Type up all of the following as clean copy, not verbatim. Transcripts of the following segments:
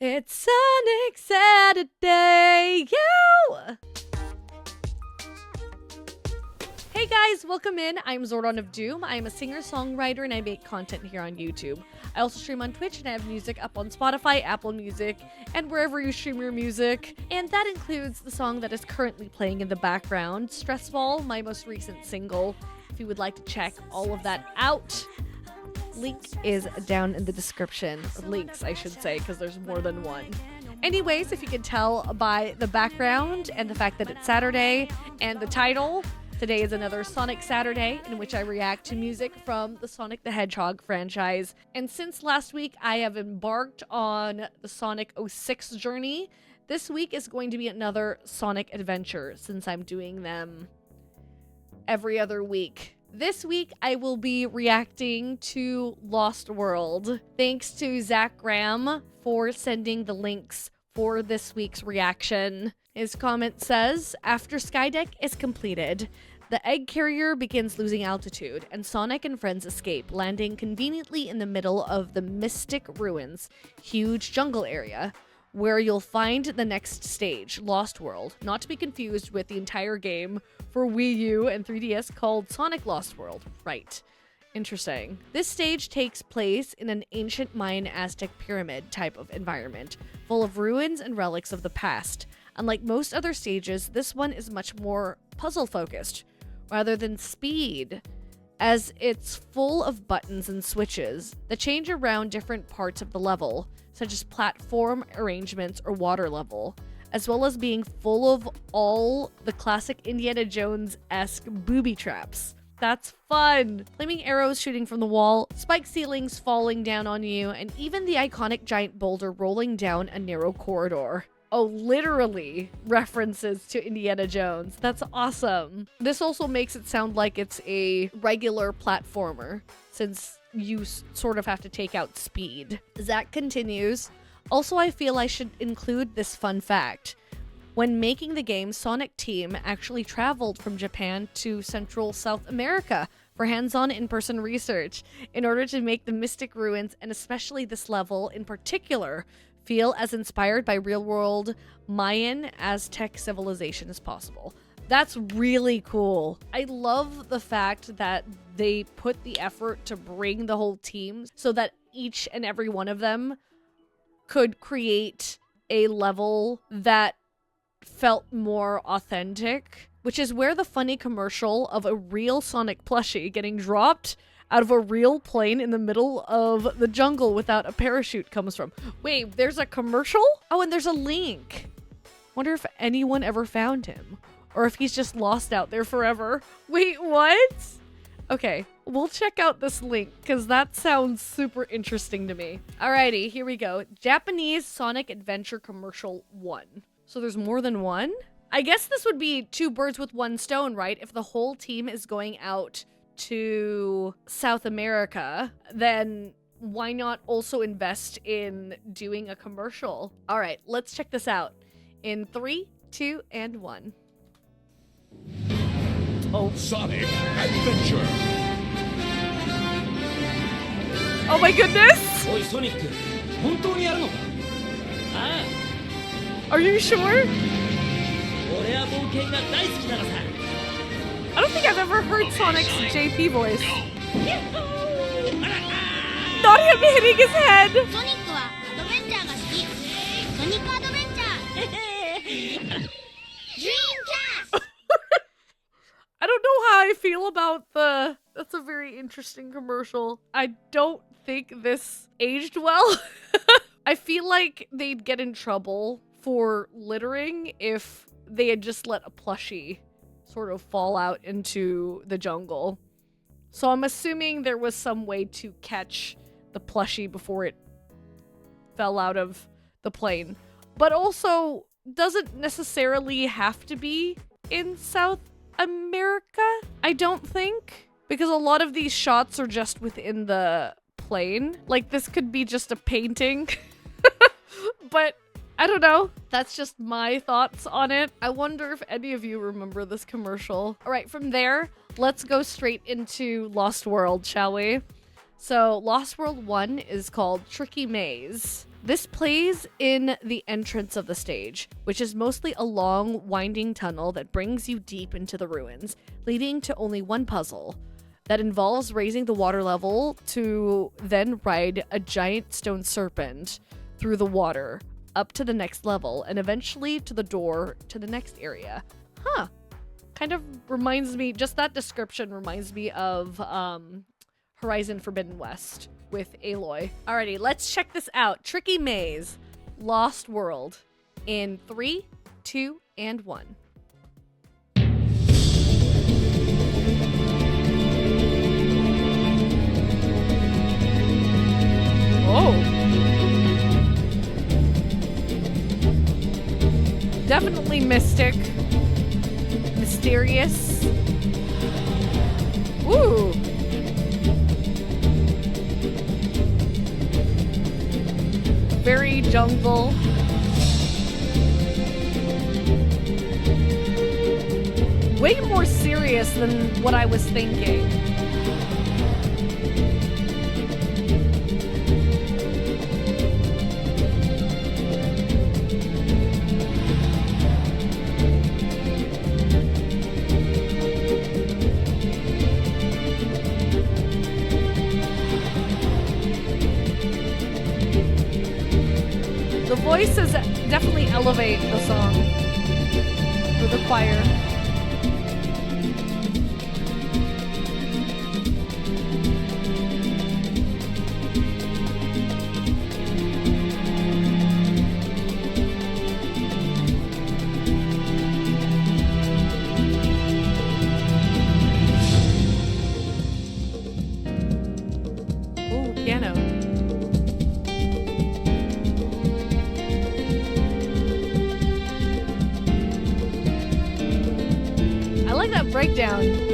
It's Sonic Saturday, yo! Hey guys, welcome in. I'm ZorDon of Doom. I'm a singer-songwriter and I make content here on YouTube. I also stream on Twitch and I have music up on Spotify, Apple Music, and wherever you stream your music. And that includes the song that is currently playing in the background, Stress Ball, my most recent single. If you would like to check all of that out, link is down in the description. Or links, I should say, because there's more than one. Anyways, if you can tell by the background and the fact that it's Saturday and the title, today is another Sonic Saturday in which I react to music from the Sonic the Hedgehog franchise. And since last week, I have embarked on the Sonic 06 journey. This week is going to be another Sonic adventure since I'm doing them every other week. This week, I will be reacting to Lost World. Thanks to Zach Graham for sending the links for this week's reaction. His comment says, after Skydeck is completed, the egg carrier begins losing altitude, and Sonic and friends escape, landing conveniently in the middle of the Mystic Ruins, huge jungle area, where you'll find the next stage, Lost World, not to be confused with the entire game for Wii U and 3DS called Sonic Lost World. Right. Interesting. This stage takes place in an ancient Mayan Aztec pyramid type of environment, full of ruins and relics of the past. Unlike most other stages, this one is much more puzzle-focused, rather than speed, as it's full of buttons and switches that change around different parts of the level, such as platform arrangements or water level, as well as being full of all the classic Indiana Jones-esque booby traps. That's fun! Flaming arrows shooting from the wall, spike ceilings falling down on you, and even the iconic giant boulder rolling down a narrow corridor. Oh, literally references to Indiana Jones. That's awesome. This also makes it sound like it's a regular platformer, since you sort of have to take out speed. Zach continues, also I feel I should include this fun fact. When making the game, Sonic Team actually traveled from Japan to Central South America for hands-on in-person research in order to make the Mystic Ruins, and especially this level in particular, feel as inspired by real-world Mayan Aztec civilization as possible. That's really cool. I love the fact that they put the effort to bring the whole team so that each and every one of them could create a level that felt more authentic, which is where the funny commercial of a real Sonic plushie getting dropped out of a real plane in the middle of the jungle without a parachute comes from. Wait, there's a commercial? Oh, and there's a link. Wonder if anyone ever found him, or if he's just lost out there forever. Wait, what? Okay, we'll check out this link because that sounds super interesting to me. Alrighty, here we go. Japanese Sonic Adventure Commercial 1. So there's more than one? I guess this would be two birds with one stone, right? If the whole team is going out to South America, then why not also invest in doing a commercial? All right, let's check this out in 3, 2, and 1. Oh, Sonic Adventure. Oh my goodness! おいソニック、本当にやるのか？あ Are you sure? あ、俺は冒険が大好きなのさ。I don't think I've ever heard Sonic's JP voice. Not him hitting his head! ソニックはアドベンチャーが好き。ソニックアドベンチャー。ドリームキャスト。 I don't know how I feel about the... That's a very interesting commercial. I don't think this aged well. I feel like they'd get in trouble for littering if they had just let a plushie sort of fall out into the jungle. So I'm assuming there was some way to catch the plushie before it fell out of the plane. But also, doesn't necessarily have to be in South America, I don't think. Because a lot of these shots are just within the plane. Like, this could be just a painting. But I don't know. That's just my thoughts on it. I wonder if any of you remember this commercial. All right, from there, let's go straight into Lost World, shall we? So Lost World 1 is called Tricky Maze. This plays in the entrance of the stage, which is mostly a long, winding tunnel that brings you deep into the ruins, leading to only one puzzle that involves raising the water level to then ride a giant stone serpent through the water up to the next level and eventually to the door to the next area. Huh. Kind of reminds me, just that description reminds me of Horizon Forbidden West with Aloy. Alrighty, let's check this out. Tricky Maze, Lost World, in 3, 2, and 1. Oh. Definitely mystic. Mysterious. Ooh. Very jungle. Way more serious than what I was thinking. The voices definitely elevate the song for the choir. Ooh, piano. I like that breakdown.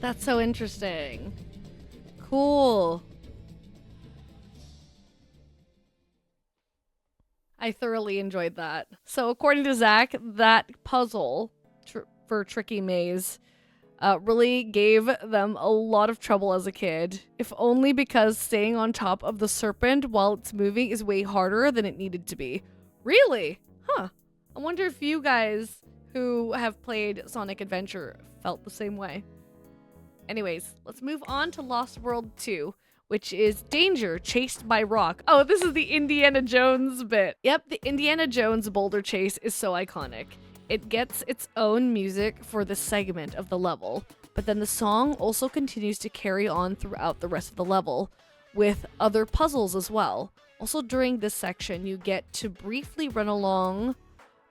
That's so interesting. Cool. I thoroughly enjoyed that. So according to Zach, that puzzle for Tricky Maze really gave them a lot of trouble as a kid, if only because staying on top of the serpent while it's moving is way harder than it needed to be. Really? Huh. I wonder if you guys who have played Sonic Adventure felt the same way. Anyways, let's move on to Lost World 2, which is Danger, Chased by Rock. Oh, this is the Indiana Jones bit. Yep, the Indiana Jones boulder chase is so iconic. It gets its own music for this segment of the level, but then the song also continues to carry on throughout the rest of the level, with other puzzles as well. Also during this section, you get to briefly run along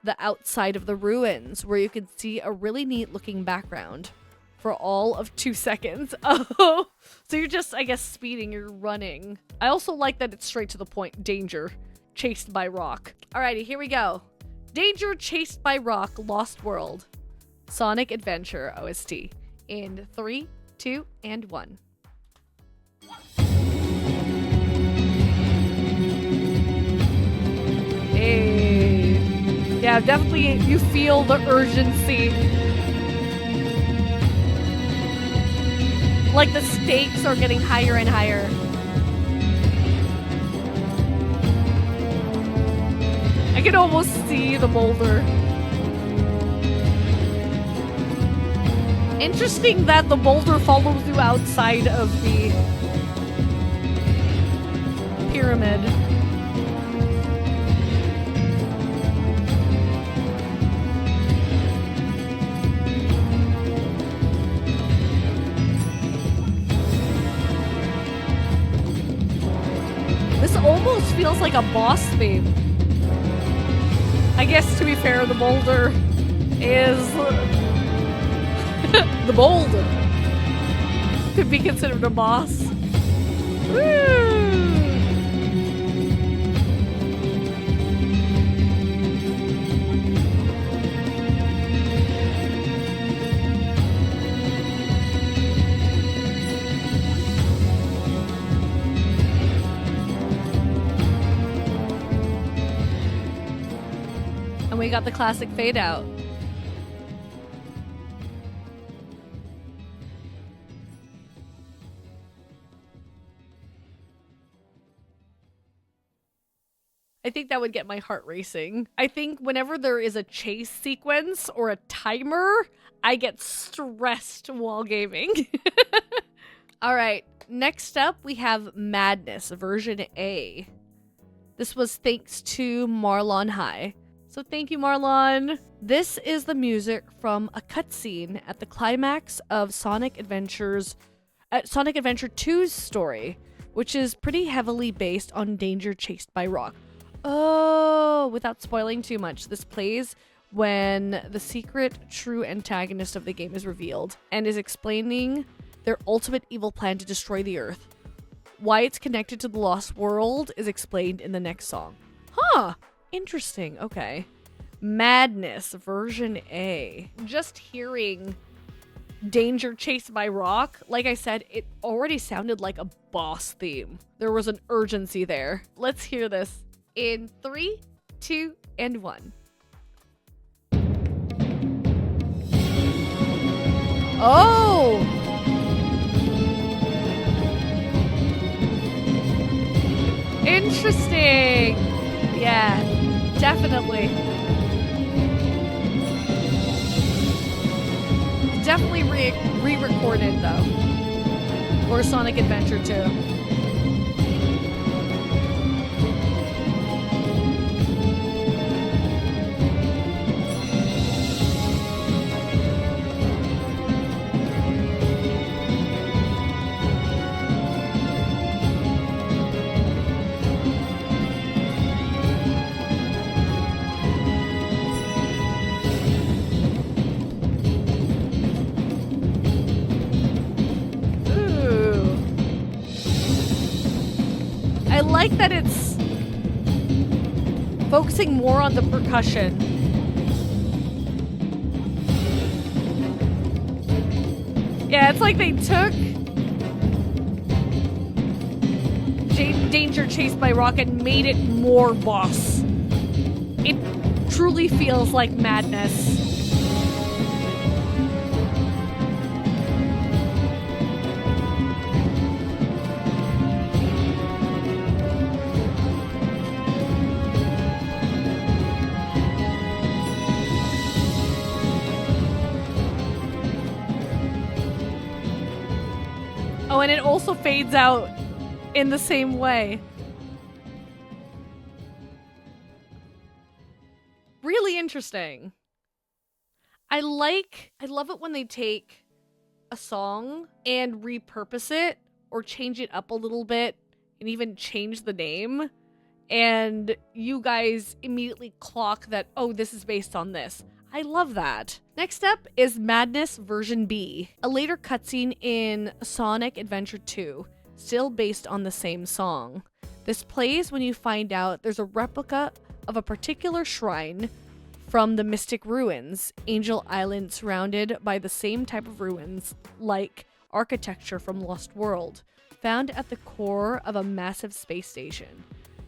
the outside of the ruins, where you can see a really neat looking background for all of 2 seconds. Oh, so you're just, I guess, speeding, you're running. I also like that it's straight to the point. Danger, Chased by Rock. Alrighty, here we go. Danger, Chased by Rock, Lost World, Sonic Adventure OST, in 3, 2, and 1. Hey. Yeah, definitely you feel the urgency. Like the stakes are getting higher and higher. I can almost see the boulder. Interesting that the boulder follows you outside of the pyramid. This almost feels like a boss theme. I guess, to be fair, the boulder is... the boulder could be considered a boss. Woo! And we got the classic fade out. I think that would get my heart racing. I think whenever there is a chase sequence or a timer, I get stressed while gaming. All right, next up we have Madness version A. This was thanks to Marlon High. So thank you, Marlon. This is the music from a cutscene at the climax of Sonic Adventure 2's story, which is pretty heavily based on Danger Chased by Rock. Oh, without spoiling too much, this plays when the secret true antagonist of the game is revealed and is explaining their ultimate evil plan to destroy the Earth. Why it's connected to the Lost World is explained in the next song. Huh. Interesting. Okay. Madness version A. Just hearing Danger Chased by Rock, like I said, it already sounded like a boss theme. There was an urgency there. Let's hear this in 3, 2, and 1. Oh! Interesting! Yeah, definitely. Definitely re-recorded though. Or Sonic Adventure 2. I like that it's focusing more on the percussion. Yeah, it's like they took Danger Chased by Rock and made it more boss. It truly feels like Madness. Oh, and it also fades out in the same way. Really interesting. I love it when they take a song and repurpose it or change it up a little bit and even change the name. And you guys immediately clock that, oh, this is based on this. I love that. Next up is Madness version B, a later cutscene in Sonic Adventure 2, still based on the same song. This plays when you find out there's a replica of a particular shrine from the Mystic Ruins, Angel Island, surrounded by the same type of ruins like architecture from Lost World, found at the core of a massive space station,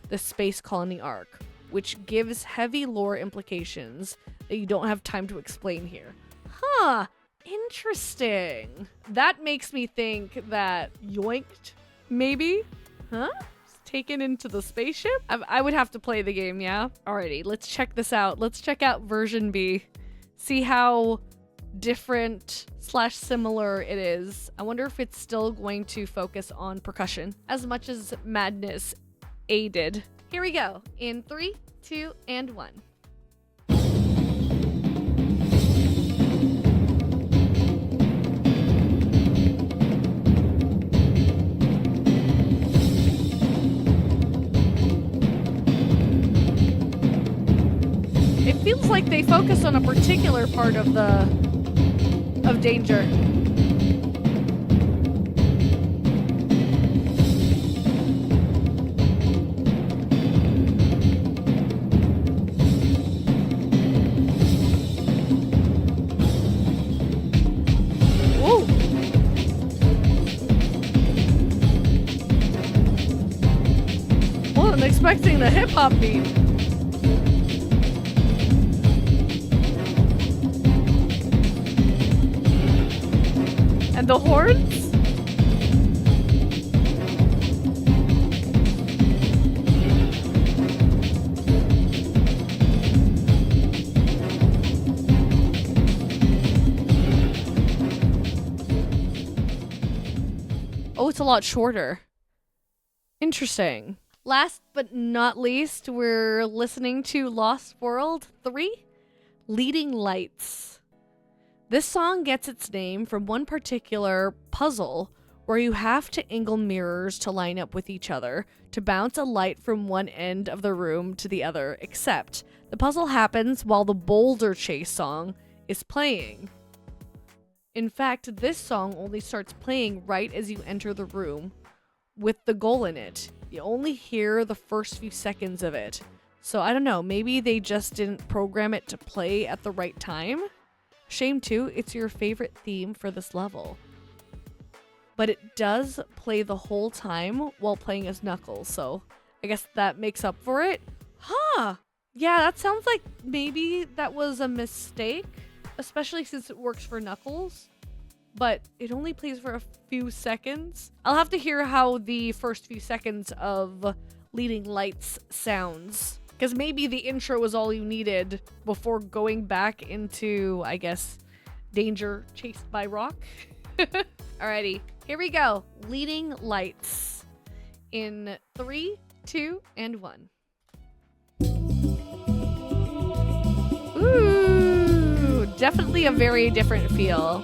the Space Colony Ark, which gives heavy lore implications that you don't have time to explain here. Huh, interesting. That makes me think that Yoinked, maybe? Huh? Taken into the spaceship? I would have to play the game, yeah? Alrighty, let's check this out. Let's check out version B. See how different / similar it is. I wonder if it's still going to focus on percussion as much as Madness A did. Here we go. In 3, 2, and 1. looks like they focus on a particular part of danger. Ooh. Wasn't expecting the hip hop beat. And the horns? Oh, it's a lot shorter. Interesting. Last but not least, we're listening to Lost World 3, Leading Lights. This song gets its name from one particular puzzle where you have to angle mirrors to line up with each other to bounce a light from one end of the room to the other, except the puzzle happens while the Boulder Chase song is playing. In fact, this song only starts playing right as you enter the room with the goal in it. You only hear the first few seconds of it. So I don't know, maybe they just didn't program it to play at the right time? Shame too, it's your favorite theme for this level. But it does play the whole time while playing as Knuckles, so I guess that makes up for it. Huh! Yeah, that sounds like maybe that was a mistake, especially since it works for Knuckles. But it only plays for a few seconds. I'll have to hear how the first few seconds of Leading Lights sounds. Because maybe the intro was all you needed before going back into, I guess, danger chased by rock. Alrighty, here we go. Leading Lights in 3, 2, and 1. Ooh, definitely a very different feel.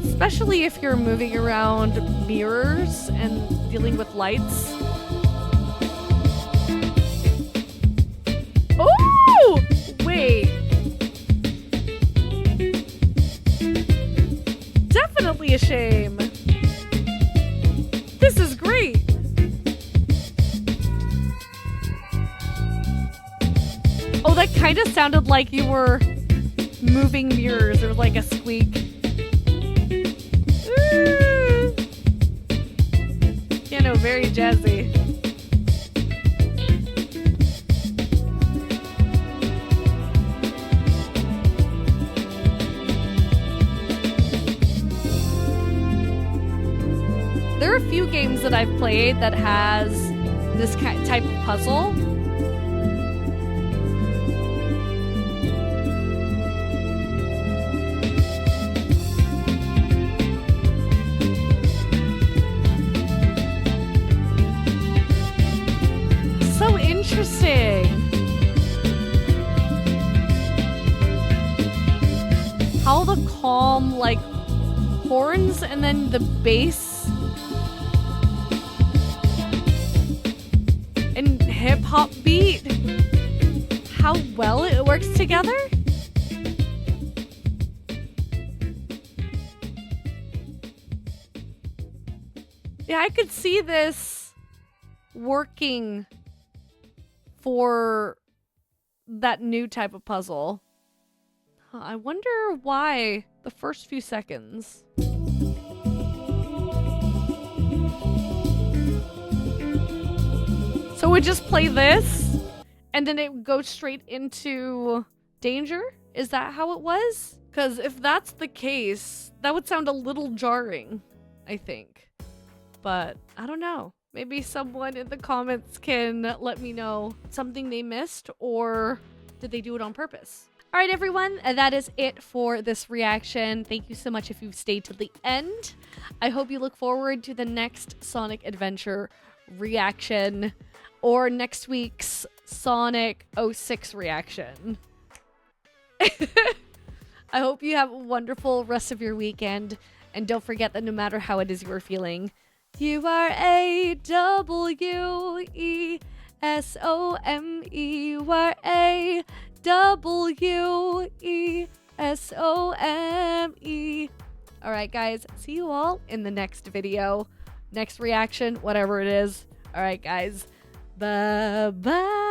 Especially if you're moving around mirrors and dealing with lights. Oh! Wait. Definitely a shame. This is great. Oh, that kind of sounded like you were moving mirrors or like a squeak. Yeah, no, very jazzy. There are a few games that I've played that has this type of puzzle. So interesting. How the calm, like, horns and then the bass and hip-hop beat, how well it works together. Yeah, I could see this working for that new type of puzzle. I wonder why the first few seconds. So we just play this, and then it would go straight into danger? Is that how it was? Because if that's the case, that would sound a little jarring, I think. But I don't know. Maybe someone in the comments can let me know something they missed, or did they do it on purpose? All right, everyone, that is it for this reaction. Thank you so much if you've stayed to the end. I hope you look forward to the next Sonic Adventure reaction or next week's Sonic 06 reaction. I hope you have a wonderful rest of your weekend, and don't forget that no matter how it is you are feeling, you are AWESOME. You are WESOME. All right, guys. See you all in the next video, next reaction, whatever it is. All right, guys. Bye-bye.